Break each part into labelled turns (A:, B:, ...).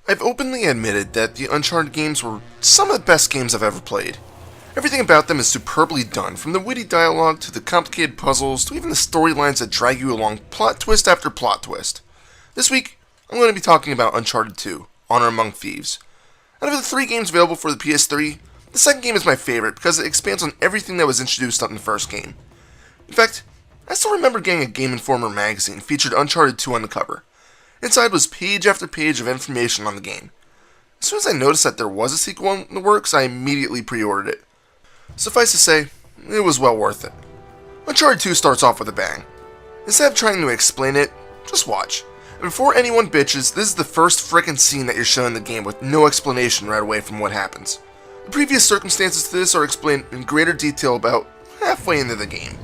A: I've openly admitted that the Uncharted games were some of the best games I've ever played. Everything about them is superbly done, from the witty dialogue to the complicated puzzles to even the storylines that drag you along plot twist after plot twist. This week, I'm going to be talking about Uncharted 2, Honor Among Thieves. Out of the 3 games available for the PS3, the second game is my favorite because it expands on everything that was introduced on the first game. In fact, I still remember getting a Game Informer magazine featured Uncharted 2 on the cover. Inside was page after page of information on the game. As soon as I noticed that there was a sequel in the works, I immediately pre-ordered it. Suffice to say, it was well worth it. Uncharted 2 starts off with a bang. Instead of trying to explain it, just watch. And before anyone bitches, this is the first frickin' scene that you're shown in the game with no explanation right away from what happens. The previous circumstances to this are explained in greater detail about halfway into the game.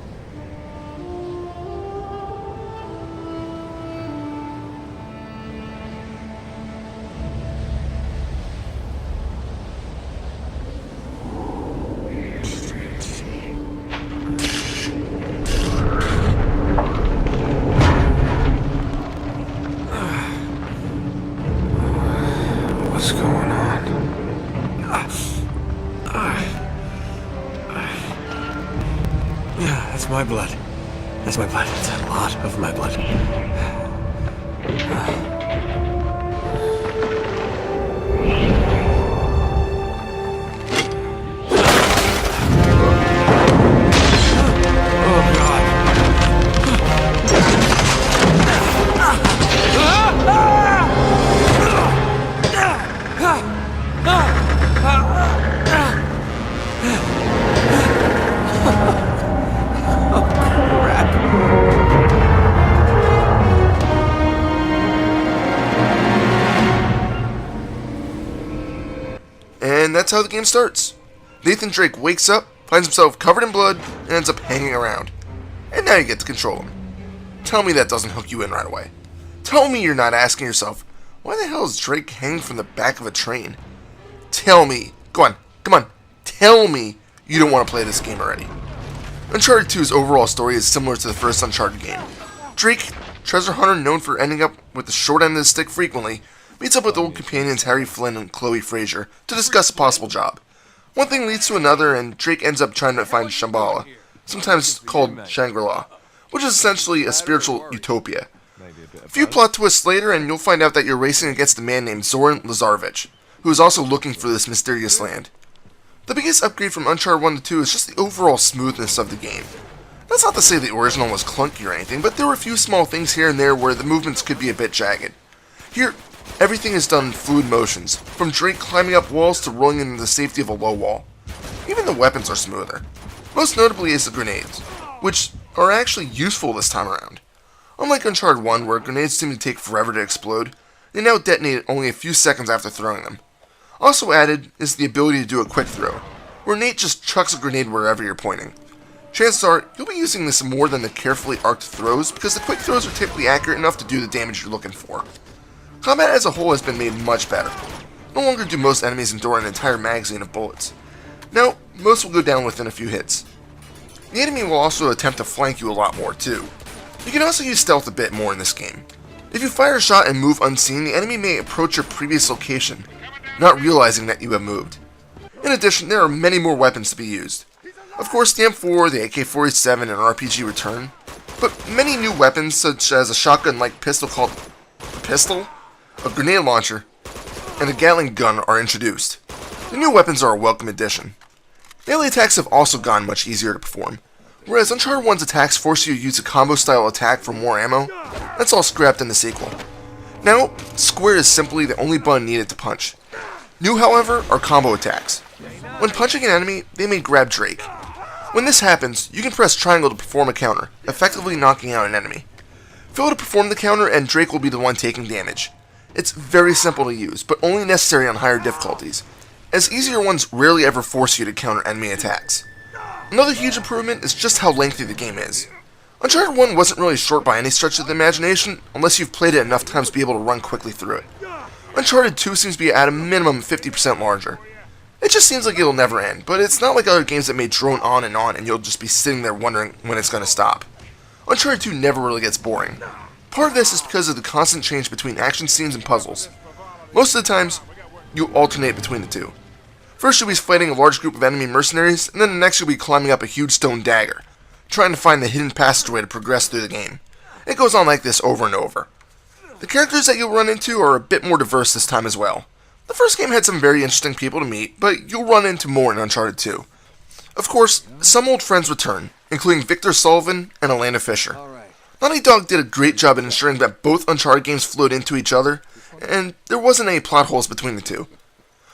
B: What's going on? Yeah, that's my blood. That's my blood. It's a lot of my blood. Oh, God.
A: And that's how the game starts. Nathan Drake wakes up, finds himself covered in blood, and ends up hanging around. And now you get to control him. Tell me that doesn't hook you in right away. Tell me you're not asking yourself, why the hell is Drake hanging from the back of a train? Tell me, come on, tell me you don't want to play this game already. Uncharted 2's overall story is similar to the first Uncharted game. Drake, treasure hunter known for ending up with the short end of the stick frequently, meets up with old companions Harry Flynn and Chloe Fraser to discuss a possible job. One thing leads to another, and Drake ends up trying to find Shambhala, sometimes called Shangri-La, which is essentially a spiritual utopia. A few plot twists later, and you'll find out that you're racing against a man named Zoran Lazarevich, who is also looking for this mysterious land. The biggest upgrade from Uncharted 1 to 2 is just the overall smoothness of the game. That's not to say the original was clunky or anything, but there were a few small things here and there where the movements could be a bit jagged. Here, everything is done in fluid motions, from Drake climbing up walls to rolling into the safety of a low wall. Even the weapons are smoother. Most notably is the grenades, which are actually useful this time around. Unlike Uncharted 1, where grenades seem to take forever to explode, they now detonate only a few seconds after throwing them. Also added is the ability to do a quick throw, where Nate just chucks a grenade wherever you're pointing. Chances are, you'll be using this more than the carefully arced throws, because the quick throws are typically accurate enough to do the damage you're looking for. Combat as a whole has been made much better. No longer do most enemies endure an entire magazine of bullets. Now, most will go down within a few hits. The enemy will also attempt to flank you a lot more too. You can also use stealth a bit more in this game. If you fire a shot and move unseen, the enemy may approach your previous location, not realizing that you have moved. In addition, there are many more weapons to be used. Of course, the M4, the AK-47, and RPG return, but many new weapons such as a shotgun-like pistol called a pistol, a grenade launcher, and a Gatling gun are introduced. The new weapons are a welcome addition. Melee attacks have also gone much easier to perform. Whereas Uncharted 1's attacks force you to use a combo-style attack for more ammo, that's all scrapped in the sequel. Now, square is simply the only button needed to punch. New, however, are combo attacks. When punching an enemy, they may grab Drake. When this happens, you can press triangle to perform a counter, effectively knocking out an enemy. Fail to perform the counter and Drake will be the one taking damage. It's very simple to use, but only necessary on higher difficulties, as easier ones rarely ever force you to counter enemy attacks. Another huge improvement is just how lengthy the game is. Uncharted 1 wasn't really short by any stretch of the imagination, unless you've played it enough times to be able to run quickly through it. Uncharted 2 seems to be at a minimum 50% larger. It just seems like it'll never end, but it's not like other games that may drone on and you'll just be sitting there wondering when it's going to stop. Uncharted 2 never really gets boring. Part of this is because of the constant change between action scenes and puzzles. Most of the times, you'll alternate between the two. First you'll be fighting a large group of enemy mercenaries, and then the next you'll be climbing up a huge stone dagger, trying to find the hidden passageway to progress through the game. It goes on like this over and over. The characters that you'll run into are a bit more diverse this time as well. The first game had some very interesting people to meet, but you'll run into more in Uncharted 2. Of course, some old friends return, including Victor Sullivan and Elena Fisher. Naughty Dog did a great job in ensuring that both Uncharted games flowed into each other, and there wasn't any plot holes between the two.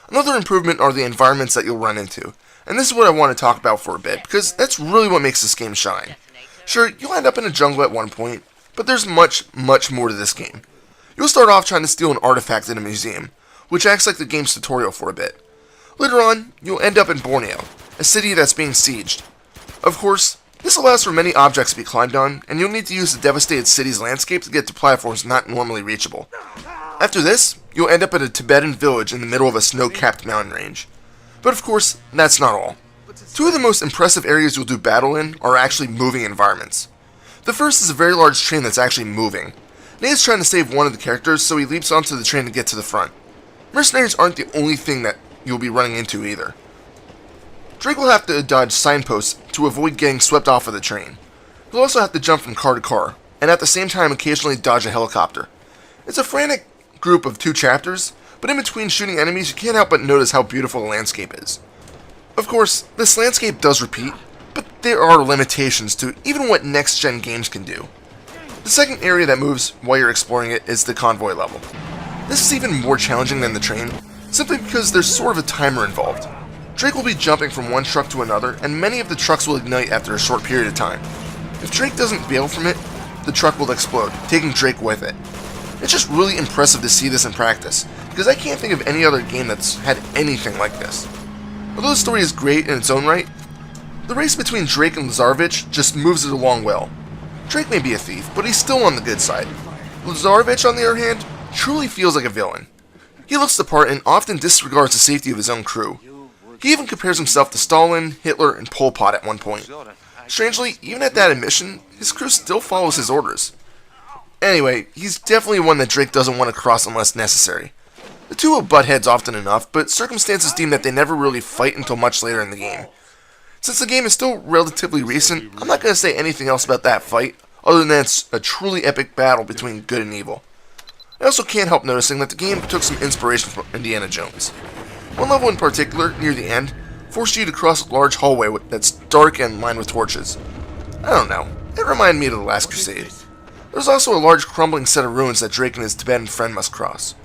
A: Another improvement are the environments that you'll run into, and this is what I want to talk about for a bit, because that's really what makes this game shine. Sure, you'll end up in a jungle at one point, but there's much more to this game. You'll start off trying to steal an artifact in a museum, which acts like the game's tutorial for a bit. Later on, you'll end up in Borneo, a city that's being sieged. Of course, this allows for many objects to be climbed on, and you'll need to use the devastated city's landscape to get to platforms not normally reachable. After this, you'll end up at a Tibetan village in the middle of a snow-capped mountain range. But of course, that's not all. Two of the most impressive areas you'll do battle in are actually moving environments. The first is a very large train that's actually moving. Nate's trying to save one of the characters, so he leaps onto the train to get to the front. Mercenaries aren't the only thing that you'll be running into either. Drake will have to dodge signposts to avoid getting swept off of the train. He'll also have to jump from car to car, and at the same time occasionally dodge a helicopter. It's a frantic group of 2 chapters, but in between shooting enemies you can't help but notice how beautiful the landscape is. Of course, this landscape does repeat, but there are limitations to even what next-gen games can do. The second area that moves while you're exploring it is the Convoy Level. This is even more challenging than the train, simply because there's sort of a timer involved. Drake will be jumping from one truck to another, and many of the trucks will ignite after a short period of time. If Drake doesn't bail from it, the truck will explode, taking Drake with it. It's just really impressive to see this in practice, because I can't think of any other game that's had anything like this. Although the story is great in its own right, the race between Drake and Lazarevich just moves it along well. Drake may be a thief, but he's still on the good side. Lazarevich, on the other hand, truly feels like a villain. He looks the part and often disregards the safety of his own crew. He even compares himself to Stalin, Hitler, and Pol Pot at one point. Strangely, even at that admission, his crew still follows his orders. Anyway, he's definitely one that Drake doesn't want to cross unless necessary. The two will butt heads often enough, but circumstances deem that they never really fight until much later in the game. Since the game is still relatively recent, I'm not going to say anything else about that fight, other than it's a truly epic battle between good and evil. I also can't help noticing that the game took some inspiration from Indiana Jones. One level in particular, near the end, forced you to cross a large hallway that's dark and lined with torches. I don't know, it reminded me of The Last Crusade. There's also a large crumbling set of ruins that Drake and his Tibetan friend must cross.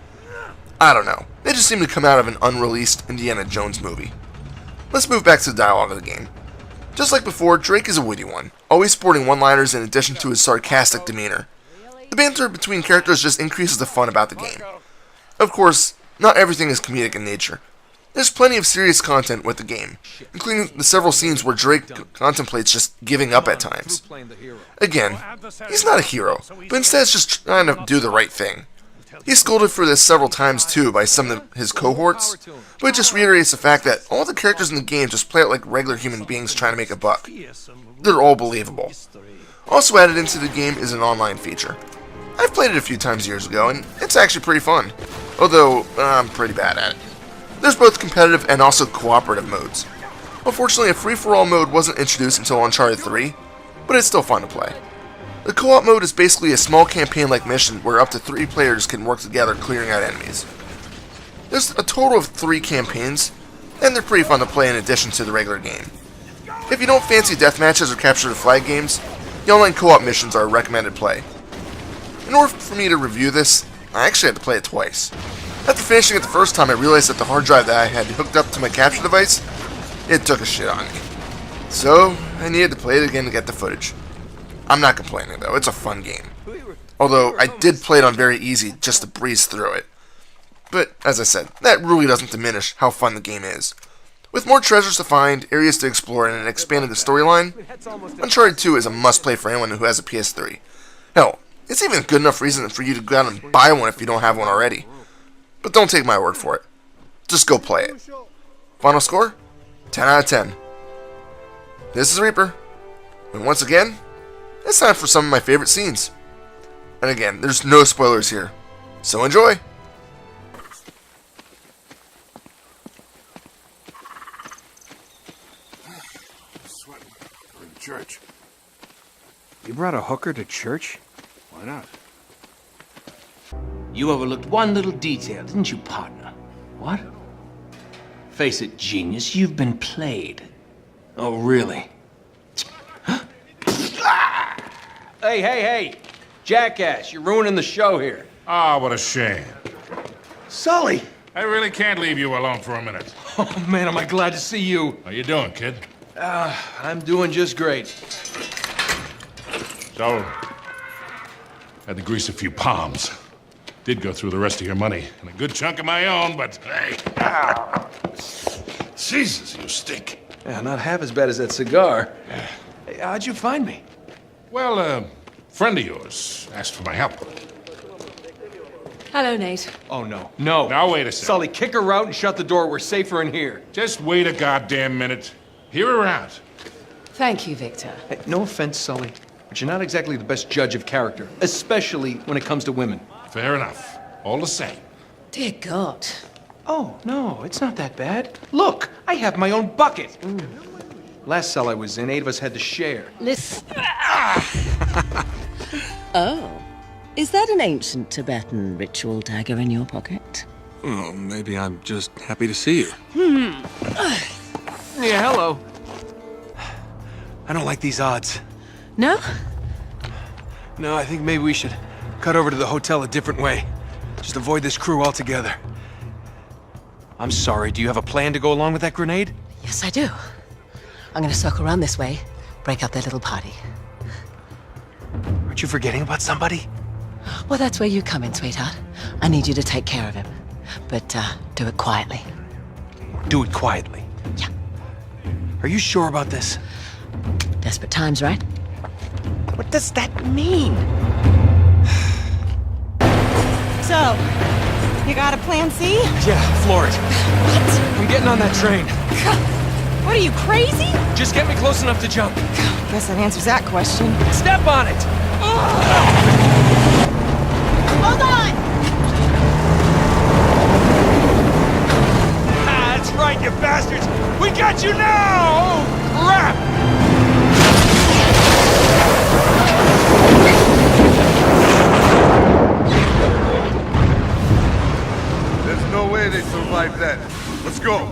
A: I don't know, they just seem to come out of an unreleased Indiana Jones movie. Let's move back to the dialogue of the game. Just like before, Drake is a witty one, always sporting one-liners in addition to his sarcastic demeanor. The banter between characters just increases the fun about the game. Of course, not everything is comedic in nature. There's plenty of serious content with the game, including the several scenes where Drake contemplates just giving up at times. Again, he's not a hero, but instead is just trying to do the right thing. He's scolded for this several times too by some of his cohorts, but it just reiterates the fact that all the characters in the game just play out like regular human beings trying to make a buck. They're all believable. Also added into the game is an online feature. I've played it a few times years ago, and it's actually pretty fun, although I'm pretty bad at it. There's both competitive and also cooperative modes. Unfortunately, a free-for-all mode wasn't introduced until Uncharted 3, but it's still fun to play. The co-op mode is basically a small campaign-like mission where up to 3 players can work together clearing out enemies. There's a total of 3 campaigns, and they're pretty fun to play in addition to the regular game. If you don't fancy deathmatches or capture the flag games, the online co-op missions are a recommended play. In order for me to review this, I actually had to play it twice. After finishing it the first time, I realized that the hard drive that I had hooked up to my capture device, it took a shit on me. So, I needed to play it again to get the footage. I'm not complaining though, it's a fun game. Although, I did play it on very easy just to breeze through it. But, as I said, that really doesn't diminish how fun the game is. With more treasures to find, areas to explore, and an expanded storyline, Uncharted 2 is a must-play for anyone who has a PS3. Hell, it's even a good enough reason for you to go out and buy one if you don't have one already. But don't take my word for it. Just go play it. Final score? 10 out of 10. This is Reaper. And once again, it's time for some of my favorite scenes. And again, there's no spoilers here. So enjoy!
C: church.
B: You brought a hooker to church?
C: Why not?
D: You overlooked one little detail, didn't you, partner? What? Face it, genius, you've been played. Oh, really? Hey! Jackass, you're ruining the show here.
E: Ah, what a shame.
D: Sully!
E: I really can't leave you alone for a minute.
D: Oh, man, am I glad to see you.
E: How you doing, kid?
D: I'm doing just great.
E: So, had to grease a few palms. Did go through the rest of your money, and a good chunk of my own, but hey. Jesus, you stink.
D: Yeah, not half as bad as that cigar. Hey, how'd you find me?
E: Well, a friend of yours asked for my help.
F: Hello, Nate.
D: Oh, no. No.
E: Now, wait a second.
D: Sully, kick her out and shut the door. We're safer in here.
E: Just wait a goddamn minute. Hear her out.
F: Thank you, Victor.
D: Hey, no offense, Sully, but you're not exactly the best judge of character, especially when it comes to women.
E: Fair enough. All the same.
F: Dear God.
D: Oh, no, it's not that bad. Look, I have my own bucket. Last cell I was in, 8 of us had to share.
F: Listen. Oh. Is that an ancient Tibetan ritual dagger in your pocket?
B: Oh, maybe I'm just happy to see you.
D: Yeah, hello. I don't like these odds.
F: No?
D: No, I think maybe we should cut over to the hotel a different way. Just avoid this crew altogether. I'm sorry, do you have a plan to go along with that grenade?
F: Yes, I do. I'm gonna circle around this way, break up their little party.
D: Aren't you forgetting about somebody?
F: Well, that's where you come in, sweetheart. I need you to take care of him. But, do it quietly.
D: Do it quietly.
F: Yeah.
D: Are you sure about this?
F: Desperate times, right?
D: What does that mean?
G: So, you got a plan C?
D: Yeah, floor it.
G: What?
D: I'm getting on that train.
G: What are you, crazy?
D: Just get me close enough to jump.
G: Guess that answers that question.
D: Step on it!
G: Hold on!
D: Ah, that's right, you bastards! We got you now! Oh, crap!
C: There's no way they survived that. Let's go.